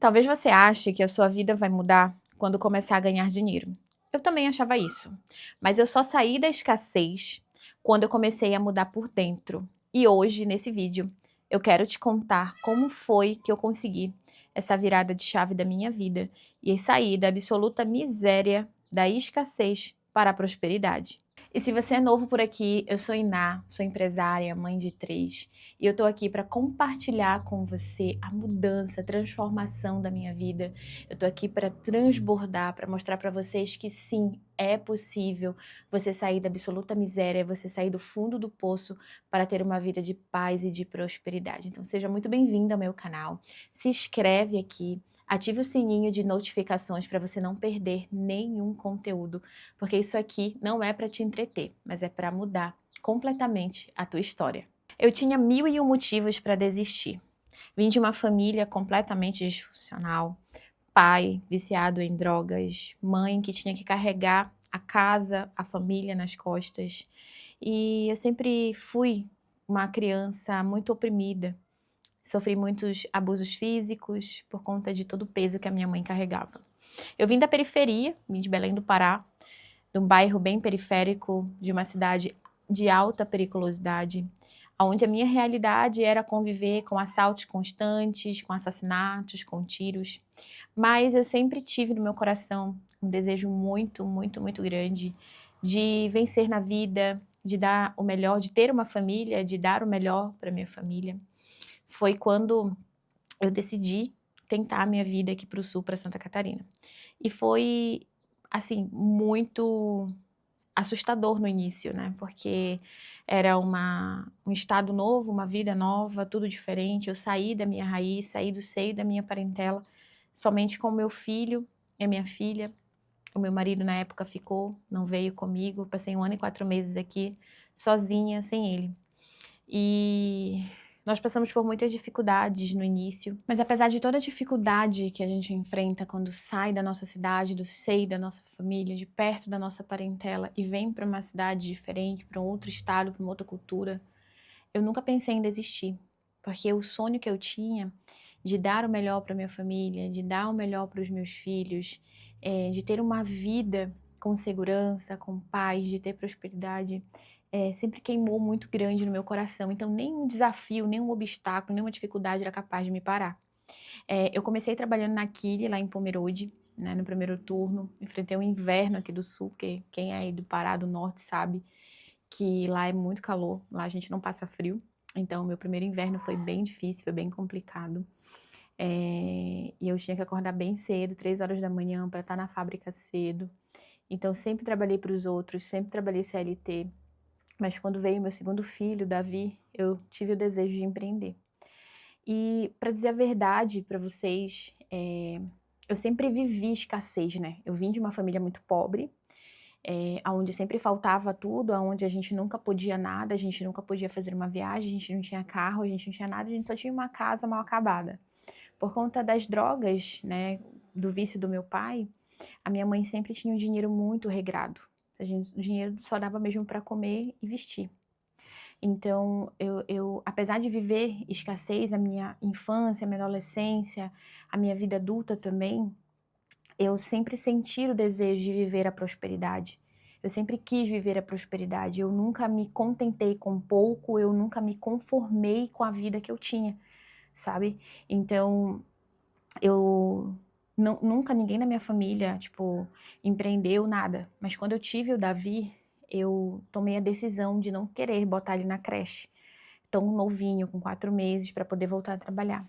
Talvez você ache que a sua vida vai mudar quando começar a ganhar dinheiro. Eu também achava isso, mas eu só saí da escassez quando eu comecei a mudar por dentro. E hoje, nesse vídeo, eu quero te contar como foi que eu consegui essa virada de chave da minha vida e sair da absoluta miséria, da escassez para a prosperidade. E se você é novo por aqui, eu sou Iná, sou empresária, mãe de 3, e eu tô aqui para compartilhar com você a mudança, a transformação da minha vida. Eu tô aqui para transbordar, para mostrar para vocês que sim, é possível você sair da absoluta miséria, você sair do fundo do poço para ter uma vida de paz e de prosperidade. Então seja muito bem-vindo ao meu canal. Se inscreve aqui. Ative o sininho de notificações para você não perder nenhum conteúdo, porque isso aqui não é para te entreter, mas é para mudar completamente a tua história. Eu tinha 1001 motivos para desistir. Vim de uma família completamente disfuncional, pai viciado em drogas, mãe que tinha que carregar a casa, a família nas costas. E eu sempre fui uma criança muito oprimida. Sofri muitos abusos físicos por conta de todo o peso que a minha mãe carregava. Eu vim da periferia, vim de Belém do Pará, de um bairro bem periférico, de uma cidade de alta periculosidade, onde a minha realidade era conviver com assaltos constantes, com assassinatos, com tiros. Mas eu sempre tive no meu coração um desejo muito, muito, muito grande de vencer na vida, de dar o melhor, de ter uma família, de dar o melhor para minha família. Foi quando eu decidi tentar a minha vida aqui para o sul, para Santa Catarina. E foi, assim, muito assustador no início, né? Porque era um estado novo, uma vida nova, tudo diferente. Eu saí da minha raiz, saí do seio da minha parentela, somente com o meu filho e a minha filha. O meu marido na época ficou, não veio comigo. Passei 1 ano e 4 meses aqui, sozinha, sem ele. E nós passamos por muitas dificuldades no início, mas apesar de toda a dificuldade que a gente enfrenta quando sai da nossa cidade, do seio da nossa família, de perto da nossa parentela e vem para uma cidade diferente, para um outro estado, para uma outra cultura, eu nunca pensei em desistir, porque o sonho que eu tinha de dar o melhor para minha família, de dar o melhor para os meus filhos, de ter uma vida com segurança, com paz, de ter prosperidade, sempre queimou muito grande no meu coração. Então, nenhum desafio, nenhum obstáculo, nenhuma dificuldade era capaz de me parar. Eu comecei trabalhando na Kili, lá em Pomerode, né, no primeiro turno. Enfrentei o inverno aqui do sul, porque quem é aí do Pará, do norte, sabe que lá é muito calor, lá a gente não passa frio. Então, meu primeiro inverno foi bem difícil, foi bem complicado. E eu tinha que acordar bem cedo, 3 horas da manhã, para estar na fábrica cedo. Então, sempre trabalhei para os outros, sempre trabalhei CLT. Mas quando veio meu segundo filho, Davi, eu tive o desejo de empreender. E, para dizer a verdade para vocês, eu sempre vivi escassez, né? Eu vim de uma família muito pobre, onde sempre faltava tudo, onde a gente nunca podia nada, a gente nunca podia fazer uma viagem, a gente não tinha carro, a gente não tinha nada, a gente só tinha uma casa mal acabada. Por conta das drogas, né, do vício do meu pai, a minha mãe sempre tinha um dinheiro muito regrado. O dinheiro só dava mesmo para comer e vestir. Então, apesar de viver escassez, a minha infância, a minha adolescência, a minha vida adulta também, eu sempre senti o desejo de viver a prosperidade. Eu sempre quis viver a prosperidade. Eu nunca me contentei com pouco, eu nunca me conformei com a vida que eu tinha, sabe? Então, nunca ninguém na minha família, tipo, empreendeu nada. Mas quando eu tive o Davi, eu tomei a decisão de não querer botar ele na creche, tão novinho, com 4 meses, para poder voltar a trabalhar.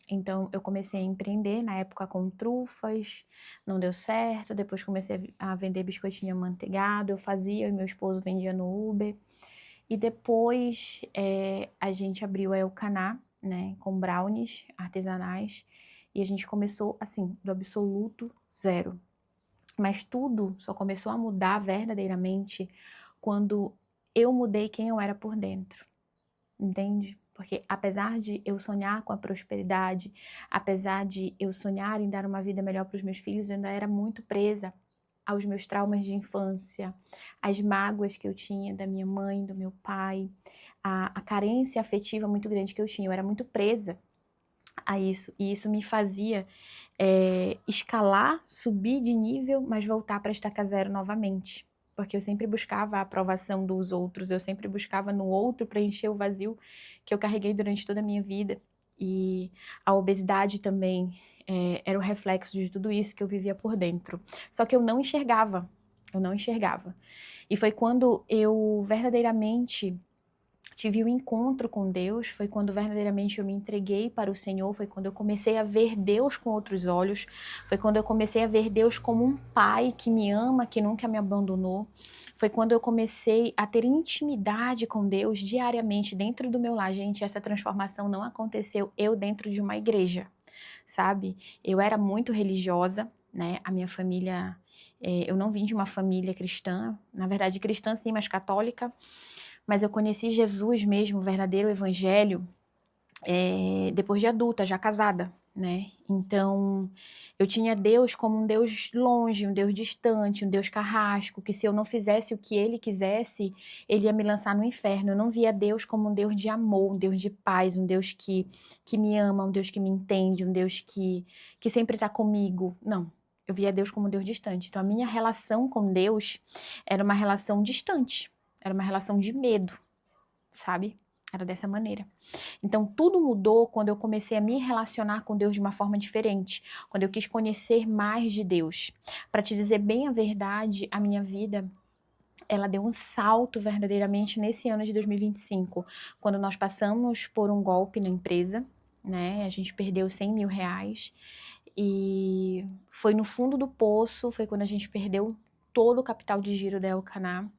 Então, eu comecei a empreender, na época com trufas, não deu certo, depois comecei a vender biscoitinho amanteigado, eu e meu esposo vendia no Uber, e depois a gente abriu a Elcaná, né, com brownies artesanais, e a gente começou, assim, do absoluto zero. Mas tudo só começou a mudar verdadeiramente quando eu mudei quem eu era por dentro, entende? Porque apesar de eu sonhar com a prosperidade, apesar de eu sonhar em dar uma vida melhor para os meus filhos, eu ainda era muito presa aos meus traumas de infância, às mágoas que eu tinha da minha mãe, do meu pai, a carência afetiva muito grande que eu tinha. Eu era muito presa a isso, e isso me fazia escalar, subir de nível, mas voltar para estaca zero novamente. Porque eu sempre buscava a aprovação dos outros, eu sempre buscava no outro preencher o vazio que eu carreguei durante toda a minha vida. E a obesidade também era o reflexo de tudo isso que eu vivia por dentro. Só que eu não enxergava. E foi quando eu verdadeiramente tive um encontro com Deus, foi quando verdadeiramente eu me entreguei para o Senhor, foi quando eu comecei a ver Deus com outros olhos, foi quando eu comecei a ver Deus como um pai que me ama, que nunca me abandonou, foi quando eu comecei a ter intimidade com Deus diariamente dentro do meu lar. Gente, essa transformação não aconteceu eu dentro de uma igreja, sabe? Eu era muito religiosa, né? A minha família, eu não vim de uma família cristã, na verdade cristã sim, mas católica. Mas eu conheci Jesus mesmo, o verdadeiro evangelho, depois de adulta, já casada, né? Então, eu tinha Deus como um Deus longe, um Deus distante, um Deus carrasco, que se eu não fizesse o que Ele quisesse, Ele ia me lançar no inferno. Eu não via Deus como um Deus de amor, um Deus de paz, um Deus que me ama, um Deus que me entende, um Deus que sempre está comigo. Não. Eu via Deus como um Deus distante. Então, a minha relação com Deus era uma relação distante. Era uma relação de medo, sabe? Era dessa maneira. Então, tudo mudou quando eu comecei a me relacionar com Deus de uma forma diferente. Quando eu quis conhecer mais de Deus. Para te dizer bem a verdade, a minha vida, ela deu um salto verdadeiramente nesse ano de 2025. Quando nós passamos por um golpe na empresa, né? A gente perdeu 100 mil reais. E foi no fundo do poço, foi quando a gente perdeu todo o capital de giro da Elcaná,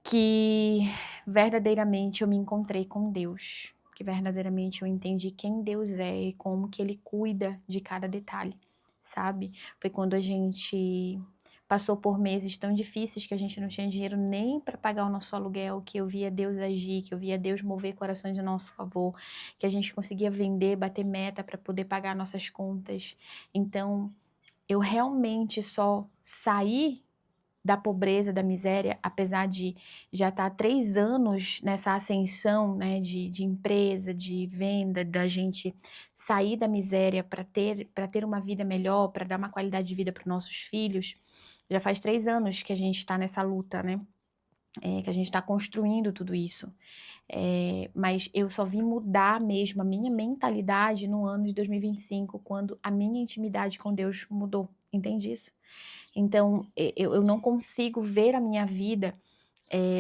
que verdadeiramente eu me encontrei com Deus, que verdadeiramente eu entendi quem Deus é e como que Ele cuida de cada detalhe, sabe? Foi quando a gente passou por meses tão difíceis que a gente não tinha dinheiro nem para pagar o nosso aluguel, que eu via Deus agir, que eu via Deus mover corações em nosso favor, que a gente conseguia vender, bater meta para poder pagar nossas contas. Então, eu realmente só saí da pobreza, da miséria, apesar de já estar há 3 anos nessa ascensão, né, de empresa, de venda, da gente sair da miséria para ter uma vida melhor, para dar uma qualidade de vida para os nossos filhos. Já faz 3 anos que a gente está nessa luta, né? Que a gente está construindo tudo isso. Mas eu só vim mudar mesmo a minha mentalidade no ano de 2025, quando a minha intimidade com Deus mudou. Entende isso? Então, eu não consigo ver a minha vida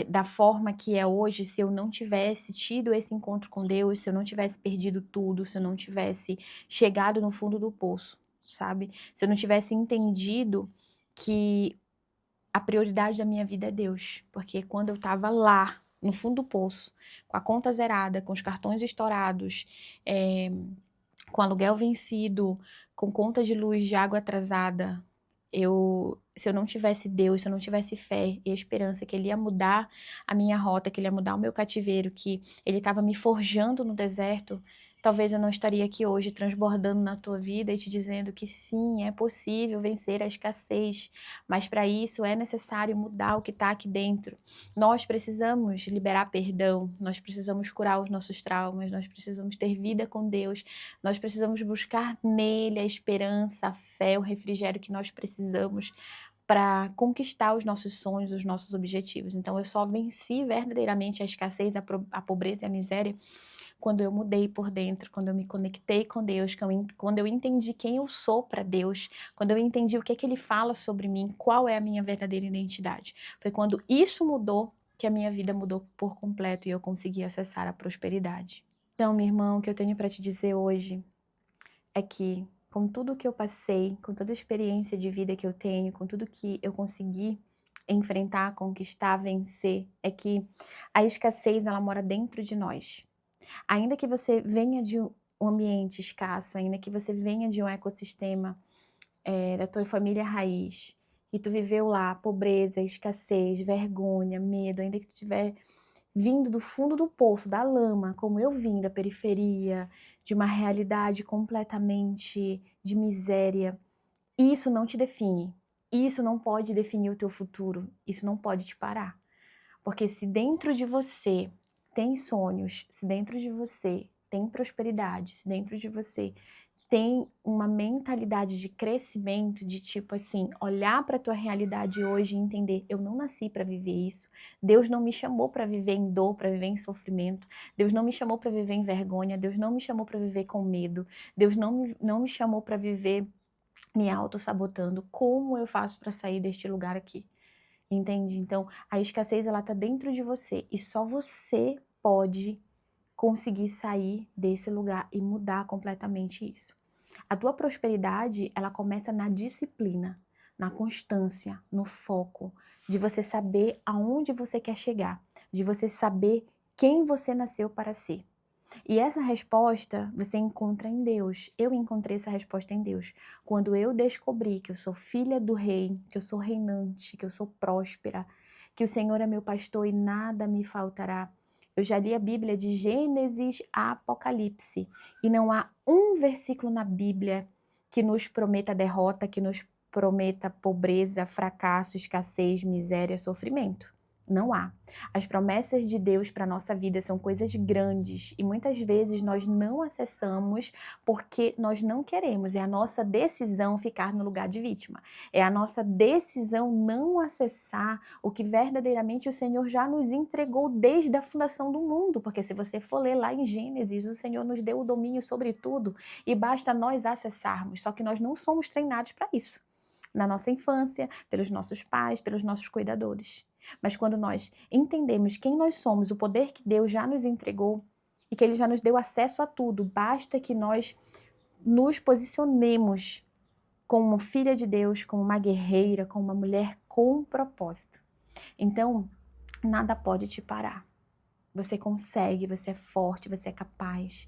da forma que é hoje se eu não tivesse tido esse encontro com Deus, se eu não tivesse perdido tudo, se eu não tivesse chegado no fundo do poço, sabe? Se eu não tivesse entendido que a prioridade da minha vida é Deus. Porque quando eu estava lá, no fundo do poço, com a conta zerada, com os cartões estourados, com aluguel vencido, com conta de luz, de água atrasada, se eu não tivesse Deus, se eu não tivesse fé e esperança que Ele ia mudar a minha rota, que Ele ia mudar o meu cativeiro, que Ele estava me forjando no deserto, talvez eu não estaria aqui hoje transbordando na tua vida e te dizendo que sim, é possível vencer a escassez, mas para isso é necessário mudar o que está aqui dentro. Nós precisamos liberar perdão, nós precisamos curar os nossos traumas, nós precisamos ter vida com Deus, nós precisamos buscar nele a esperança, a fé, o refrigério que nós precisamos para conquistar os nossos sonhos, os nossos objetivos. Então, eu só venci verdadeiramente a escassez, a pobreza e a miséria quando eu mudei por dentro, quando eu me conectei com Deus, quando eu entendi quem eu sou para Deus, quando eu entendi o que é que Ele fala sobre mim, qual é a minha verdadeira identidade. Foi quando isso mudou que a minha vida mudou por completo e eu consegui acessar a prosperidade. Então, meu irmão, o que eu tenho para te dizer hoje é que, com tudo que eu passei, com toda a experiência de vida que eu tenho, com tudo que eu consegui enfrentar, conquistar, vencer, é que a escassez, ela mora dentro de nós. Ainda que você venha de um ambiente escasso, ainda que você venha de um ecossistema da tua família raiz, e tu viveu lá pobreza, escassez, vergonha, medo, ainda que tu tiver vindo do fundo do poço, da lama, como eu vim da periferia, de uma realidade completamente de miséria, isso não te define. Isso não pode definir o teu futuro. Isso não pode te parar. Porque se dentro de você tem sonhos, se dentro de você tem prosperidade, se dentro de você tem uma mentalidade de crescimento, de tipo assim, olhar para a tua realidade hoje e entender, eu não nasci para viver isso. Deus não me chamou para viver em dor, para viver em sofrimento. Deus não me chamou para viver em vergonha. Deus não me chamou para viver com medo. Deus não me chamou para viver me auto-sabotando. Como eu faço para sair deste lugar aqui? Entende? Então, a escassez, ela tá dentro de você e só você pode conseguir sair desse lugar e mudar completamente isso. A tua prosperidade, ela começa na disciplina, na constância, no foco, de você saber aonde você quer chegar, de você saber quem você nasceu para ser. E essa resposta você encontra em Deus. Eu encontrei essa resposta em Deus. Quando eu descobri que eu sou filha do rei, que eu sou reinante, que eu sou próspera, que o Senhor é meu pastor e nada me faltará. Eu já li a Bíblia de Gênesis a Apocalipse. E não há um versículo na Bíblia que nos prometa derrota, que nos prometa pobreza, fracasso, escassez, miséria, sofrimento. Não há. As promessas de Deus para a nossa vida são coisas grandes e muitas vezes nós não acessamos porque nós não queremos. É a nossa decisão ficar no lugar de vítima. É a nossa decisão não acessar o que verdadeiramente o Senhor já nos entregou desde a fundação do mundo. Porque se você for ler lá em Gênesis, o Senhor nos deu o domínio sobre tudo e basta nós acessarmos. Só que nós não somos treinados para isso. Na nossa infância, pelos nossos pais, pelos nossos cuidadores. Mas quando nós entendemos quem nós somos, o poder que Deus já nos entregou e que Ele já nos deu acesso a tudo, basta que nós nos posicionemos como filha de Deus, como uma guerreira, como uma mulher com propósito. Então, nada pode te parar. Você consegue, você é forte, você é capaz.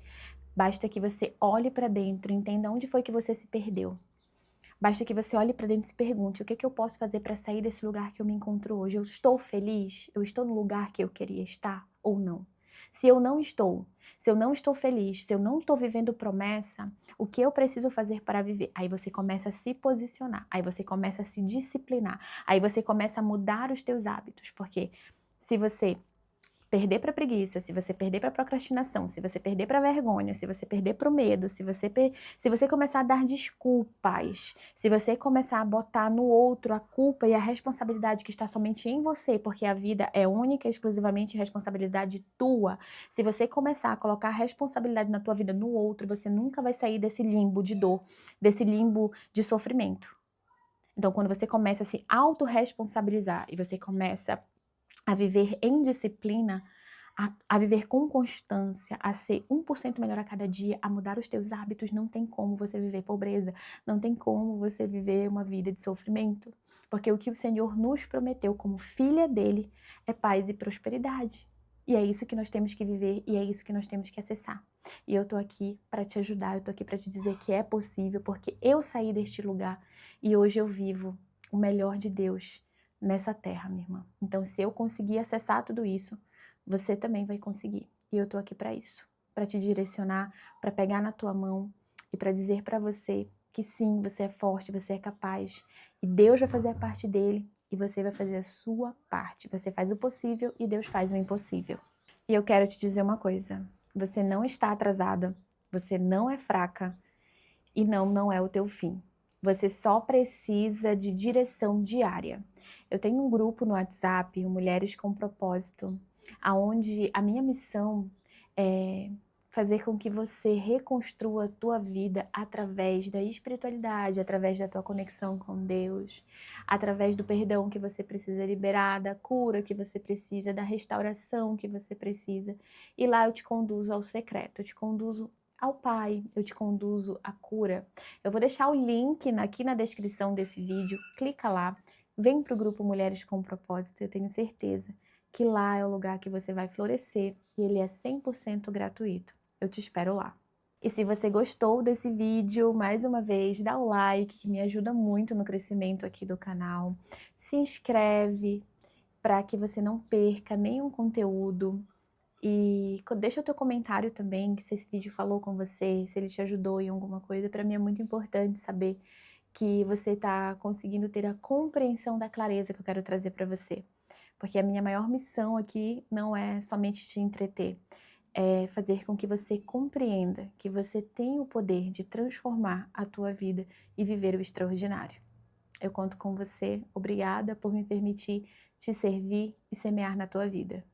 Basta que você olhe para dentro e entenda onde foi que você se perdeu. Basta que você olhe para dentro e se pergunte, o que eu posso fazer para sair desse lugar que eu me encontro hoje? Eu estou feliz? Eu estou no lugar que eu queria estar ou não? Se eu não estou feliz, se eu não estou vivendo promessa, o que eu preciso fazer para viver? Aí você começa a se posicionar, aí você começa a se disciplinar, aí você começa a mudar os teus hábitos, porque se você perder para preguiça, se você perder para procrastinação, se você perder para vergonha, se você perder para o medo, se você começar a dar desculpas, se você começar a botar no outro a culpa e a responsabilidade que está somente em você, porque a vida é única e exclusivamente responsabilidade tua, se você começar a colocar a responsabilidade na tua vida no outro, você nunca vai sair desse limbo de dor, desse limbo de sofrimento. Então, quando você começa a se autorresponsabilizar e você começa a viver em disciplina, a viver com constância, a ser 1% melhor a cada dia, a mudar os teus hábitos, não tem como você viver pobreza, não tem como você viver uma vida de sofrimento, porque o que o Senhor nos prometeu como filha dele é paz e prosperidade. E é isso que nós temos que viver e é isso que nós temos que acessar. E eu tô aqui para te ajudar, eu tô aqui para te dizer que é possível, porque eu saí deste lugar e hoje eu vivo o melhor de Deus nessa terra, minha irmã. Então, se eu conseguir acessar tudo isso, você também vai conseguir. E eu tô aqui para isso, para te direcionar, para pegar na tua mão e para dizer para você que sim, você é forte, você é capaz. E Deus vai fazer a parte dele e você vai fazer a sua parte. Você faz o possível e Deus faz o impossível. E eu quero te dizer uma coisa. Você não está atrasada, você não é fraca e não é o teu fim. Você só precisa de direção diária. Eu tenho um grupo no WhatsApp, Mulheres com Propósito, aonde a minha missão é fazer com que você reconstrua a tua vida através da espiritualidade, através da tua conexão com Deus, através do perdão que você precisa liberar, da cura que você precisa, da restauração que você precisa. E lá eu te conduzo ao secreto, eu te conduzo ao Pai, eu te conduzo à cura. Eu vou deixar o link aqui na descrição desse vídeo, clica lá, vem para o grupo Mulheres com Propósito, eu tenho certeza que lá é o lugar que você vai florescer e ele é 100% gratuito. Eu te espero lá. E se você gostou desse vídeo, mais uma vez, dá o like, que me ajuda muito no crescimento aqui do canal. Se inscreve para que você não perca nenhum conteúdo. E deixa o teu comentário também, se esse vídeo falou com você, se ele te ajudou em alguma coisa. Para mim é muito importante saber que você está conseguindo ter a compreensão da clareza que eu quero trazer para você. Porque a minha maior missão aqui não é somente te entreter, é fazer com que você compreenda que você tem o poder de transformar a tua vida e viver o extraordinário. Eu conto com você. Obrigada por me permitir te servir e semear na tua vida.